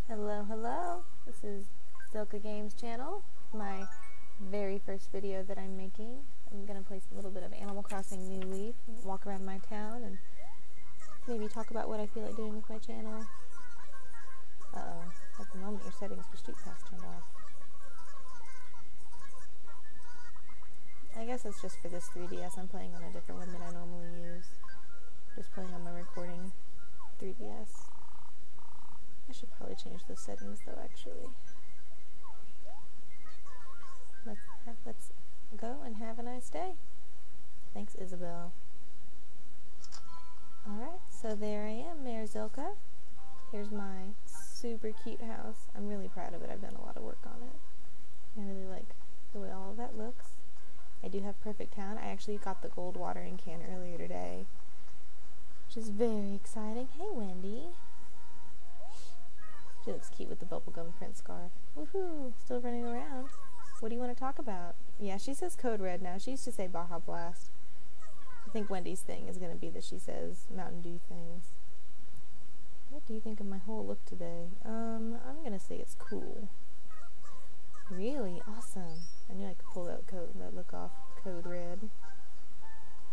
Hello, hello. This is Zilka Games channel. My very first video that I'm making. I'm gonna play a little bit of Animal Crossing New Leaf, walk around my town, and maybe talk about what I feel like doing with my channel. Uh-oh. At the moment, your settings for Street Pass turned off. I guess it's just for this 3DS. I'm playing on a different one than I normally use. Just playing on my recording 3DS. I should probably change those settings though, actually. Let's go and have a nice day. Thanks, Isabelle. Alright, so there I am, Mayor Zilka. Here's my super cute house. I'm really proud of it. I've done a lot of work on it. I really like the way all of that looks. I do have Perfect Town. I actually got the gold watering can earlier today, which is very exciting. Hey, Wendy. She looks cute with the bubblegum print scarf. Woohoo! Still running around. What do you want to talk about? Yeah, she says Code Red now. She used to say Baja Blast. I think Wendy's thing is going to be that she says Mountain Dew things. What do you think of my whole look today? I'm going to say it's cool. Really? Awesome. I knew I could pull that look off. Code Red.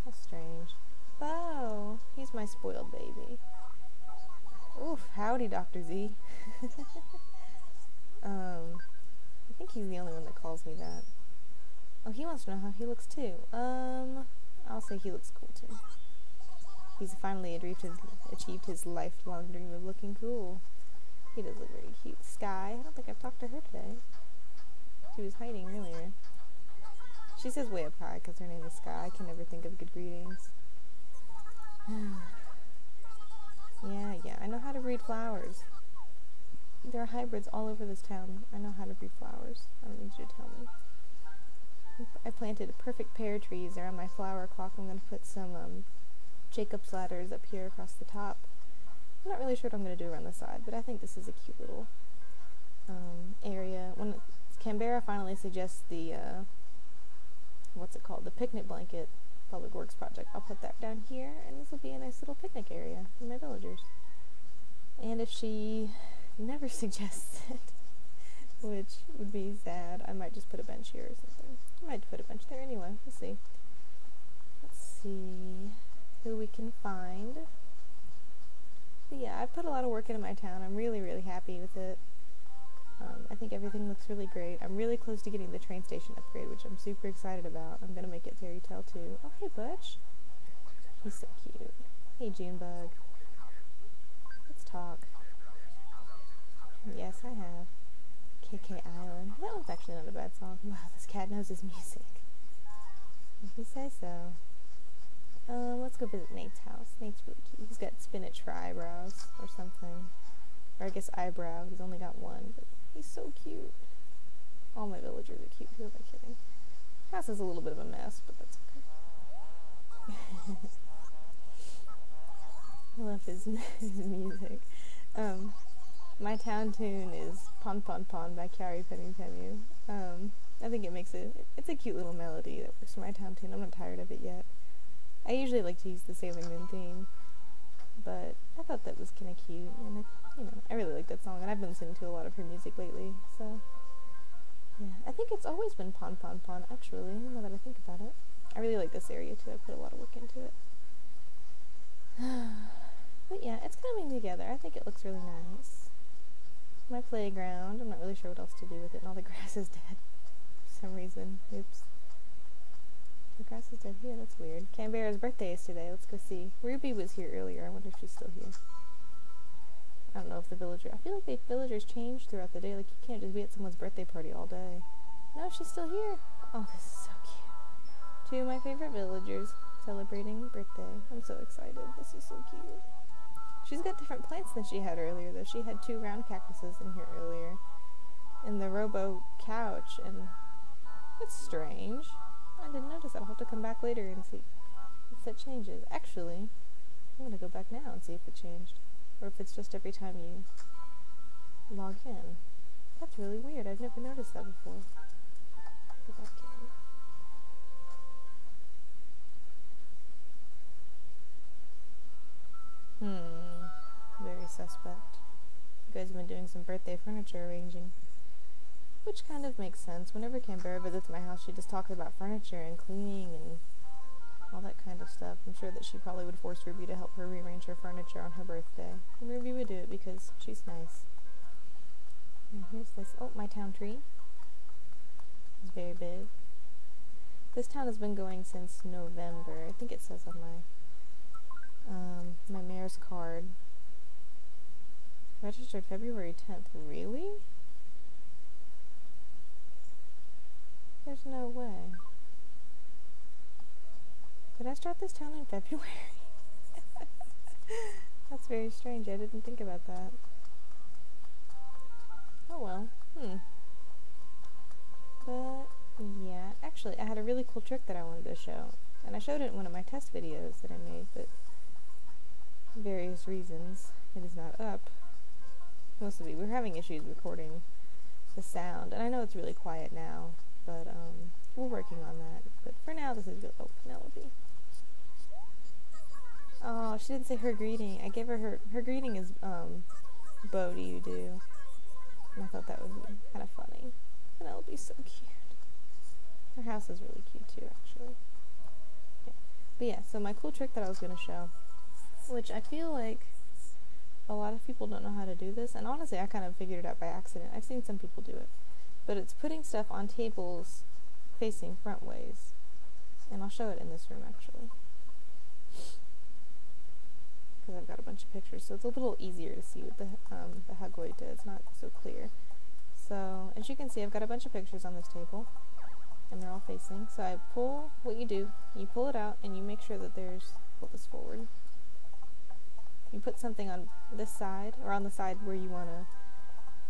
How strange. Bo! He's my spoiled baby. Oof, howdy, Dr. Z. I think he's the only one that calls me that. Oh, he wants to know how he looks too. I'll say he looks cool too. He's finally achieved his lifelong dream of looking cool. He does look very cute. Sky, I don't think I've talked to her today. She was hiding earlier. She says way up high because her name is Sky. I can never think of good greetings. Yeah, I know how to breed flowers. There are hybrids all over this town. I know how to breed flowers. I don't need you to tell me. I planted perfect pear trees around my flower clock. I'm going to put some Jacob's ladders up here across the top. I'm not really sure what I'm going to do around the side, but I think this is a cute little area. When Canberra finally suggests the, what's it called? The picnic blanket public works project. I'll put that down here, and this will be a nice little picnic area for my villagers. And if she never suggests it, which would be sad, I might just put a bench here or something. I might put a bench there anyway. We'll see. Let's see who we can find. But yeah, I've put a lot of work into my town. I'm really, really happy with it. I think everything looks really great. I'm really close to getting the train station upgrade, which I'm super excited about. I'm gonna make it Fairy Tale too. Oh, hey, Butch. He's so cute. Hey, Junebug. Let's talk. Yes, I have. KK Island. That one's actually not a bad song. Wow, this cat knows his music. If you say so. Let's go visit Nate's house. Nate's really cute. He's got spinach for eyebrows or something. Or I guess eyebrow. He's only got one, but he's so cute. All my villagers are cute. Who am I kidding? House is a little bit of a mess, but that's okay. I love his music. My town tune is Pon Pon Pon by Kyari Pemu Pemu. I think it's a cute little melody that works for my town tune. I'm not tired of it yet. I usually like to use the Sailor Moon theme, but I thought that was kind of cute, and I really like that song, and I've been listening to a lot of her music lately, so yeah. I think it's always been Pon Pon Pon, actually, now that I think about it. I really like this area too. I put a lot of work into it. But yeah, it's coming together. I think it looks really nice. My playground, I'm not really sure what else to do with it, and all the grass is dead for some reason. Oops. The grass is dead here, that's weird. Canberra's birthday is today, let's go see. Ruby was here earlier, I wonder if she's still here. I don't know if I feel like the villagers change throughout the day, like you can't just be at someone's birthday party all day. No, she's still here. Oh, this is so cute. Two of my favorite villagers celebrating birthday. I'm so excited, this is so cute. She's got different plants than she had earlier, though. She had 2 round cactuses in here earlier. In the robo couch, and that's strange. I didn't notice that. I'll have to come back later and see if that changes. Actually, I'm gonna go back now and see if it changed. Or if it's just every time you log in. That's really weird. I've never noticed that before. Go back in. Very suspect. guys have been doing some birthday furniture arranging. Which kind of makes sense. Whenever Canberra visits my house, she just talks about furniture and cleaning and all that kind of stuff. I'm sure that she probably would force Ruby to help her rearrange her furniture on her birthday. And Ruby would do it because she's nice. And here's this, oh, my town tree. It's very big. This town has been going since November. I think it says on my mayor's card. Registered February 10th. Really? There's no way. Did I start this town in February? That's very strange. I didn't think about that. Oh well. But, yeah. Actually, I had a really cool trick that I wanted to show. And I showed it in one of my test videos that I made, but for various reasons, it is not up. Mostly, we're having issues recording the sound. And I know it's really quiet now, but, we're working on that. But for now, this is good. Oh, Penelope. Oh, she didn't say her greeting. I gave her her greeting is, Bo do you do? And I thought that would be kind of funny. Penelope's so cute. Her house is really cute too, actually. Yeah. But yeah, so my cool trick that I was going to show, which I feel like a lot of people don't know how to do this, and honestly I kind of figured it out by accident. I've seen some people do it. But it's putting stuff on tables facing front ways. And I'll show it in this room, actually. Because I've got a bunch of pictures, so it's a little easier to see with the Hagoita. It's not so clear. So, as you can see, I've got a bunch of pictures on this table, and they're all facing. So I pull, what you do, you pull it out, and you make sure that there's, pull this forward. You put something on this side, or on the side where you want to,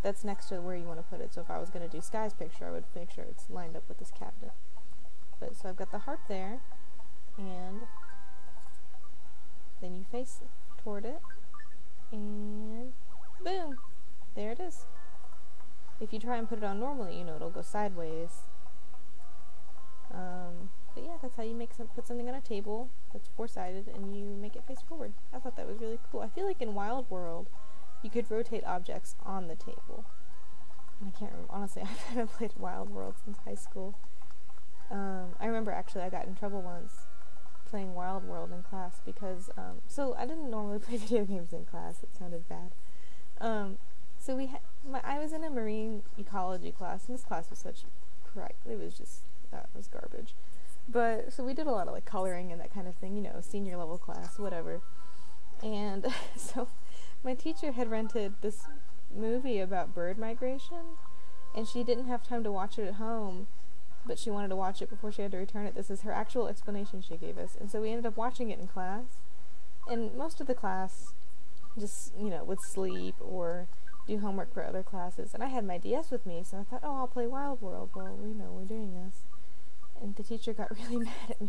that's next to where you want to put it. So if I was going to do Sky's picture, I would make sure it's lined up with this cabinet. But, so I've got the harp there, and then you face toward it, and boom, there it is. If you try and put it on normally, you know, it'll go sideways. But yeah, that's how you put something on a table that's four-sided, and you make it face forward. I thought that was really cool. I feel like in Wild World, you could rotate objects on the table. And I can't remember, honestly, I haven't played Wild World since high school. I remember actually I got in trouble once playing Wild World in class because, so I didn't normally play video games in class, it sounded bad. So I was in a marine ecology class, and this class was such it was just, it was garbage. But, so we did a lot of like coloring and that kind of thing, you know, senior level class, whatever. And so my teacher had rented this movie about bird migration, and she didn't have time to watch it at home, but she wanted to watch it before she had to return it. This is her actual explanation she gave us. And so we ended up watching it in class, and most of the class just, you know, would sleep or do homework for other classes. And I had my DS with me, so I thought, oh, I'll play Wild World while, you know, we're doing this. And the teacher got really mad at me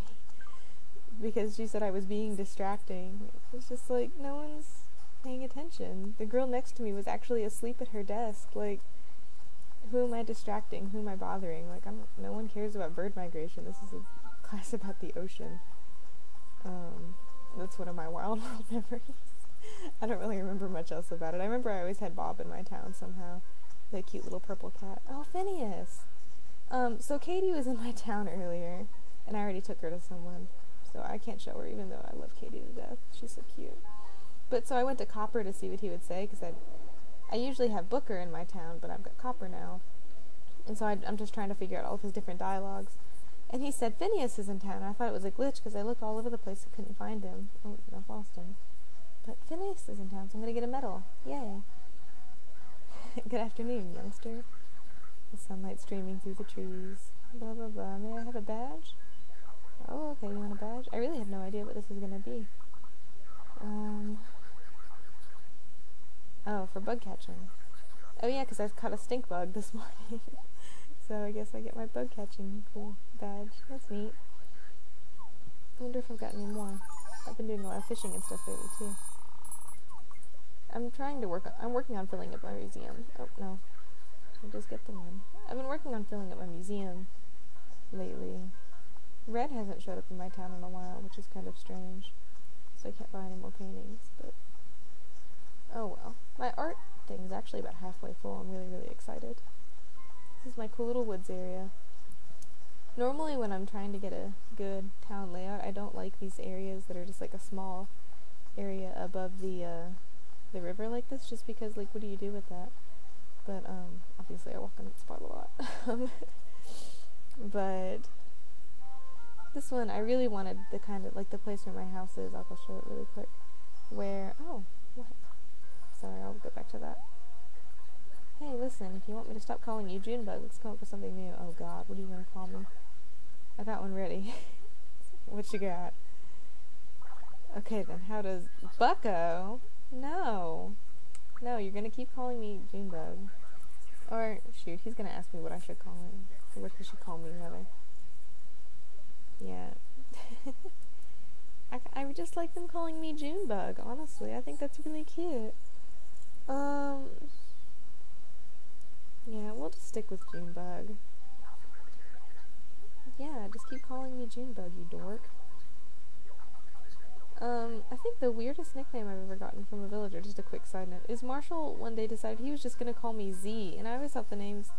because she said I was being distracting. It was just like, no one's paying attention. The girl next to me was actually asleep at her desk. Like, who am I distracting? Who am I bothering? Like, no one cares about bird migration. This is a class about the ocean. That's one of my Wild World memories. I don't really remember much else about it. I remember I always had Bob in my town somehow. The cute little purple cat. Oh, Phineas! So Katie was in my town earlier, and I already took her to someone. So I can't show her, even though I love Katie to death. She's so cute. But so I went to Copper to see what he would say, because I usually have Booker in my town, but I've got Copper now. And so I'm just trying to figure out all of his different dialogues. And he said, Phineas is in town. And I thought it was a glitch, because I looked all over the place and couldn't find him. Oh, I've lost him. But Phineas is in town, so I'm going to get a medal. Yay. Good afternoon, youngster. The sunlight streaming through the trees. Blah, blah, blah. May I have a badge? Oh, okay, you want a badge? I really have no idea what this is going to be. Oh, for bug catching. Oh yeah, because I caught a stink bug this morning. So I guess I get my bug catching cool badge. That's neat. I wonder if I've got any more. I've been doing a lot of fishing and stuff lately too. I'm working on filling up my museum. Oh, no. I'll just get the one. I've been working on filling up my museum lately. Red hasn't showed up in my town in a while, which is kind of strange. So I can't buy any more paintings, but Oh well. My art thing is actually about halfway full. I'm really, really excited. This is my cool little woods area. Normally when I'm trying to get a good town layout, I don't like these areas that are just like a small area above the river like this, just because, like, what do you do with that? But obviously I walk on that spot a lot. But this one, I really wanted the kind of, like, the place where my house is. I'll go show it really quick. Where, oh, what? Sorry, I'll go back to that. Hey, listen, if you want me to stop calling you Junebug, let's come up with something new. Oh god, what do you want to call me? I got one ready. What you got? Okay then, how does... Bucko? No. No, you're gonna keep calling me Junebug. Or, shoot, he's gonna ask me what I should call him. Or what he should call me, rather. Yeah. I would just like them calling me Junebug, honestly. I think that's really cute. Yeah, we'll just stick with Junebug. Yeah, just keep calling me Junebug, you dork. I think the weirdest nickname I've ever gotten from a villager, just a quick side note, is Marshall one day decided he was just gonna call me Z, and I always thought the names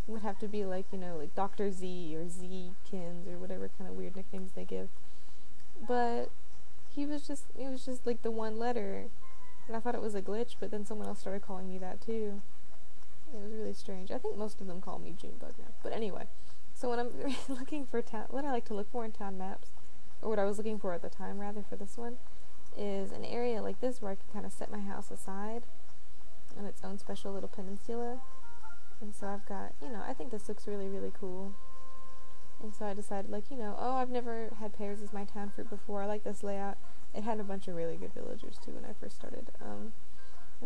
would have to be like, you know, like Dr. Z or Z-Kins or whatever kind of weird nicknames they give. But it was just like the one letter, and I thought it was a glitch, but then someone else started calling me that too. It was really strange. I think most of them call me Junebug now. But anyway, so when I'm looking for town, what I like to look for in town maps, or what I was looking for at the time, rather, for this one, is an area like this where I can kind of set my house aside on its own special little peninsula. And so I've got, you know, I think this looks really, really cool. And so I decided, like, you know, oh, I've never had pears as my town fruit before. I like this layout. It had a bunch of really good villagers, too, when I first started. And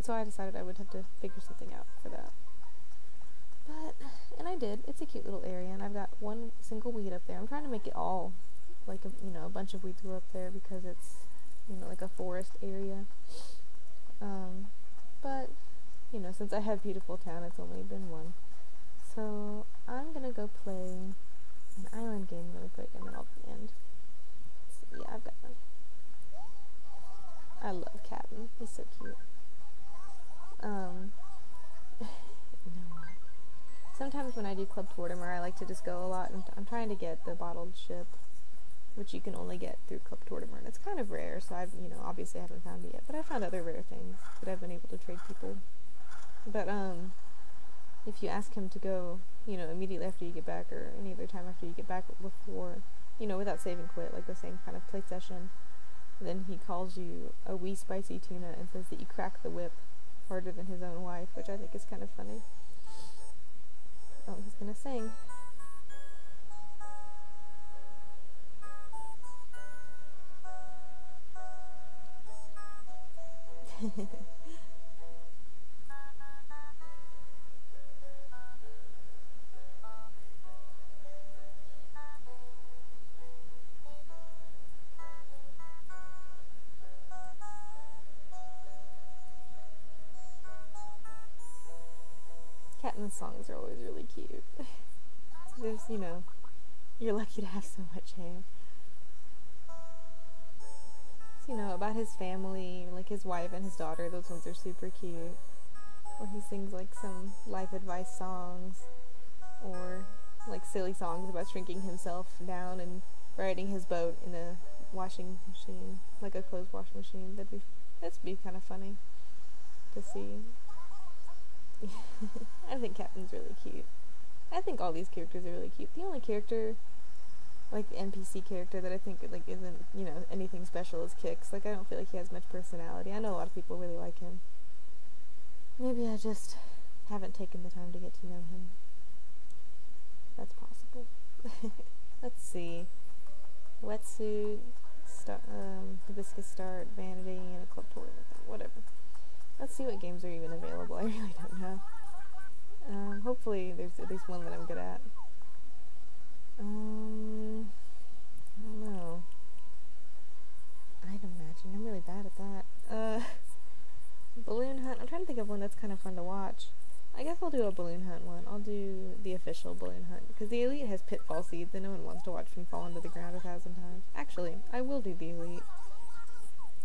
so I decided I would have to figure something out for that. But, and I did. It's a cute little area, and I've got one single weed up there. I'm trying to make it all, like, you know, a bunch of weeds grow up there because it's, you know, like a forest area. But, you know, since I have Beautiful Town, it's only been one. So, I'm gonna go play an island game really quick, and then I'll end. So, yeah, I've got them. I love Captain. He's so cute. No. Sometimes when I do Club Tortimer, I like to just go a lot, and I'm trying to get the bottled ship, which you can only get through Club Tortimer, and it's kind of rare, so I've, you know, obviously haven't found it yet, but I found other rare things that I've been able to trade people. But, if you ask him to go, you know, immediately after you get back, or any other time after you get back before, you know, without save and quit, like the same kind of play session, then he calls you a wee spicy tuna and says that you crack the whip harder than his own wife, which I think is kind of funny. Oh, he's gonna sing. Catnip songs are always really cute. There's, you know, you're lucky to have so much hair. So, you know, about his family, like his wife and his daughter, those ones are super cute. Or he sings like some life advice songs, or like silly songs about shrinking himself down and riding his boat in a washing machine, like a clothes wash machine. That'd be kind of funny to see. I think Captain's really cute. I think all these characters are really cute. The only character, like the NPC character, that I think like isn't, you know, anything special is Kix. Like, I don't feel like he has much personality. I know a lot of people really like him. Maybe I just haven't taken the time to get to know him. That's possible. Let's see. Wetsuit, Hibiscus Start, Vanity, and a Club Tour. Whatever. Let's see what games are even available. I really don't know. Hopefully there's at least one that I'm good at. I don't know. Item matching. I'm really bad at that. Balloon hunt. I'm trying to think of one that's kind of fun to watch. I guess I'll do a balloon hunt one. I'll do the official balloon hunt, because the Elite has pitfall seeds and no one wants to watch me fall into the ground 1,000 times. Actually, I will do the Elite.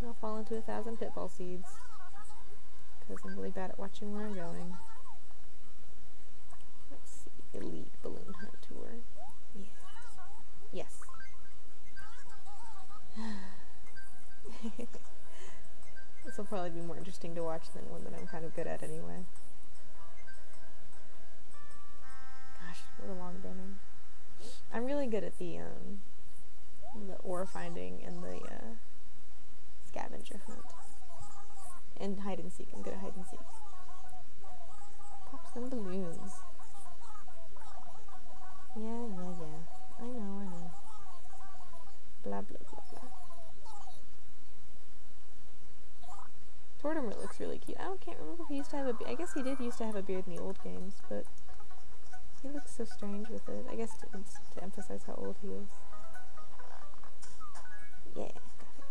I'll fall into 1,000 pitfall seeds. because I'm really bad at watching where I'm going. Let's see, Elite Balloon Hunt Tour. Yeah. Yes. This will probably be more interesting to watch than one that I'm kind of good at anyway. Gosh, what a long banner. I'm really good at the ore finding and the scavenger hunt. And hide and seek. I'm good at hide and seek. Pop some balloons. Yeah. I know. Blah, blah, blah, blah. Tortimer looks really cute. I can't remember if he used to have a beard. I guess he did used to have a beard in the old games, but he looks so strange with it. I guess to emphasize how old he is. Yeah, got it.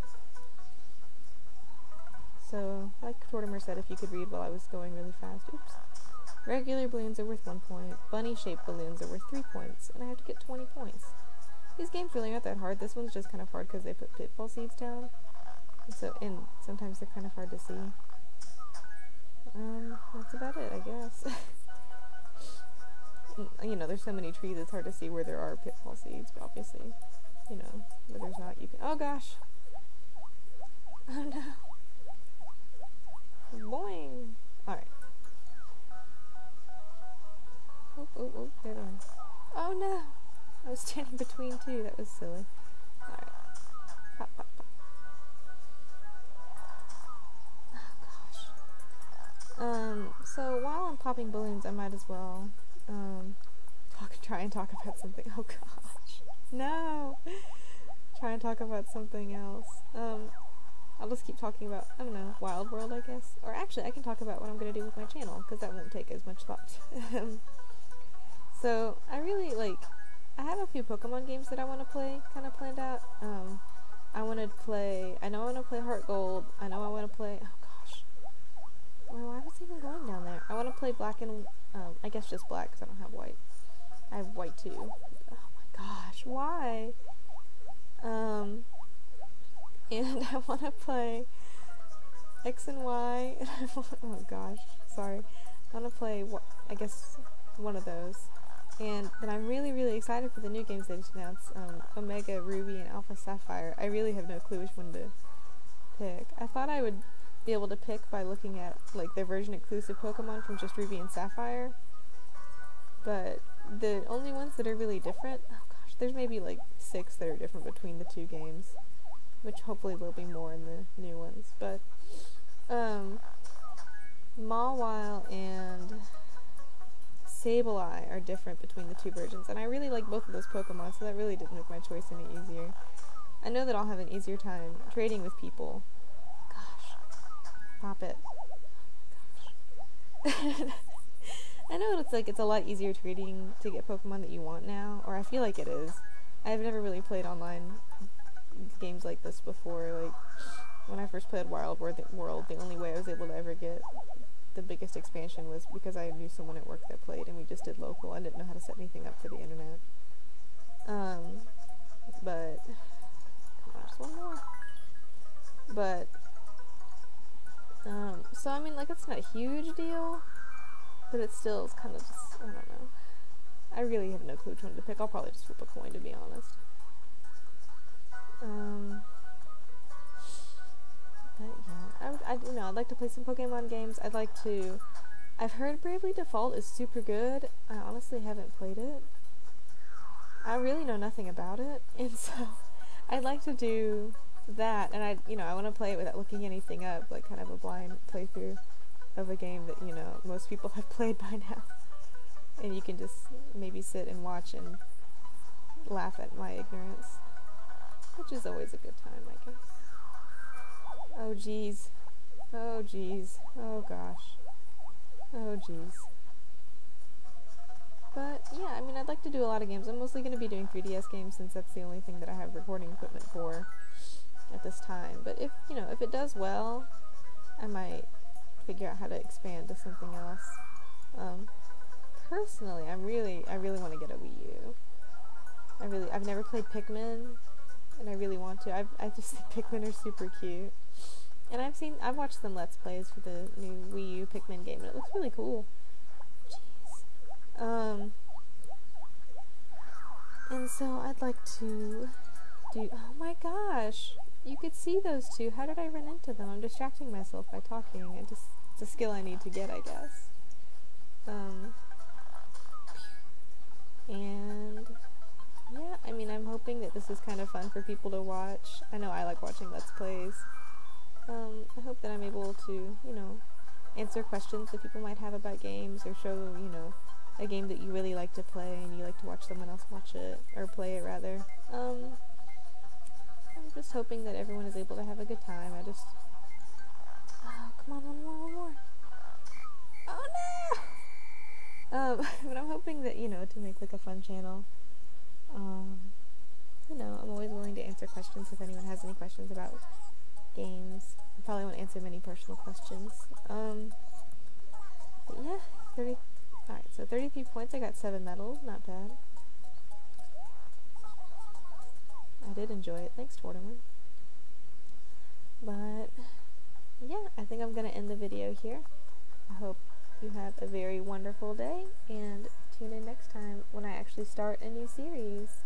So, like Tortimer said, if you could read while I was going really fast. Oops. Regular balloons are worth 1 point. Bunny-shaped balloons are worth 3 points, and I have to get 20 points. These games really aren't that hard. This one's just kind of hard because they put pitfall seeds down. And sometimes they're kind of hard to see. That's about it, I guess. You know, there's so many trees, it's hard to see where there are pitfall seeds, but obviously, you know, where there's not, you can— oh gosh! Oh no! Boing! Alright. Oh, there they are. Oh no! I was standing between two, that was silly. Alright. Pop. So while I'm popping balloons, I might as well, try and talk about something. Oh gosh. No! Try and talk about something else. I'll just keep talking about, I don't know, Wild World, I guess. Or actually, I can talk about what I'm gonna do with my channel, because that won't take as much thought. So, I really, I have a few Pokemon games that I want to play, kind of planned out. I know I want to play Heart Gold. I know I want to play, oh gosh. Well, why was I even going down there? I want to play Black and, I guess just Black, because I don't have White. I have White too. Oh my gosh, why? And I want to play X and Y, and oh gosh, sorry. I want to play, I guess, one of those. And then I'm really, really excited for the new games they just announced, Omega Ruby and Alpha Sapphire. I really have no clue which one to pick. I thought I would be able to pick by looking at, their version-exclusive Pokemon from just Ruby and Sapphire. But the only ones that are really different, oh gosh, there's maybe 6 that are different between the two games. Which hopefully there'll be more in the new ones. But, Mawile and Sableye are different between the two versions, and I really like both of those Pokemon, so that really didn't make my choice any easier. I know that I'll have an easier time trading with people. Gosh. Pop it. Gosh. I know it's a lot easier trading to get Pokemon that you want now, or I feel like it is. I've never really played online games like this before. When I first played Wild World, the only way I was able to ever get the biggest expansion was because I knew someone at work that played, and we just did local. I didn't know how to set anything up for the internet. But come on, just one more. But so I mean, it's not a huge deal, but it still is kind of just, I don't know. I really have no clue which one to pick. I'll probably just flip a coin, to be honest. But yeah, I'd like to play some Pokemon games. I've heard Bravely Default is super good. I honestly haven't played it. I really know nothing about it, and so I'd like to do that, and I want to play it without looking anything up, kind of a blind playthrough of a game that, most people have played by now. And you can just maybe sit and watch and laugh at my ignorance. Which is always a good time, I guess. Oh jeez. Oh jeez. Oh gosh. Oh jeez. But yeah, I mean, I'd like to do a lot of games. I'm mostly going to be doing 3DS games since that's the only thing that I have recording equipment for at this time. But if it does well, I might figure out how to expand to something else. Personally, I really want to get a Wii U. I've never played Pikmin, and I really want to. I just think Pikmin are super cute. And I've watched some Let's Plays for the new Wii U Pikmin game, and it looks really cool. Jeez. And so I'd like to do, oh my gosh, you could see those two. How did I run into them? I'm distracting myself by talking. It's a skill I need to get, I guess. And yeah, I mean, I'm hoping that this is kind of fun for people to watch. I know I like watching Let's Plays. I hope that I'm able to, you know, answer questions that people might have about games, or show, you know, a game that you really like to play and you like to watch someone else watch it, or play it rather. I'm just hoping that everyone is able to have a good time. Oh, come on, one more. Oh no! But I'm hoping that, you know, to make like a fun channel. You know, I'm always willing to answer questions if anyone has any questions about games. I probably won't answer many personal questions. But yeah, alright, so 33 points, I got 7 medals, not bad. I did enjoy it, thanks Tortimer. But yeah, I think I'm gonna end the video here. I hope you have a very wonderful day, and tune in next time when I actually start a new series.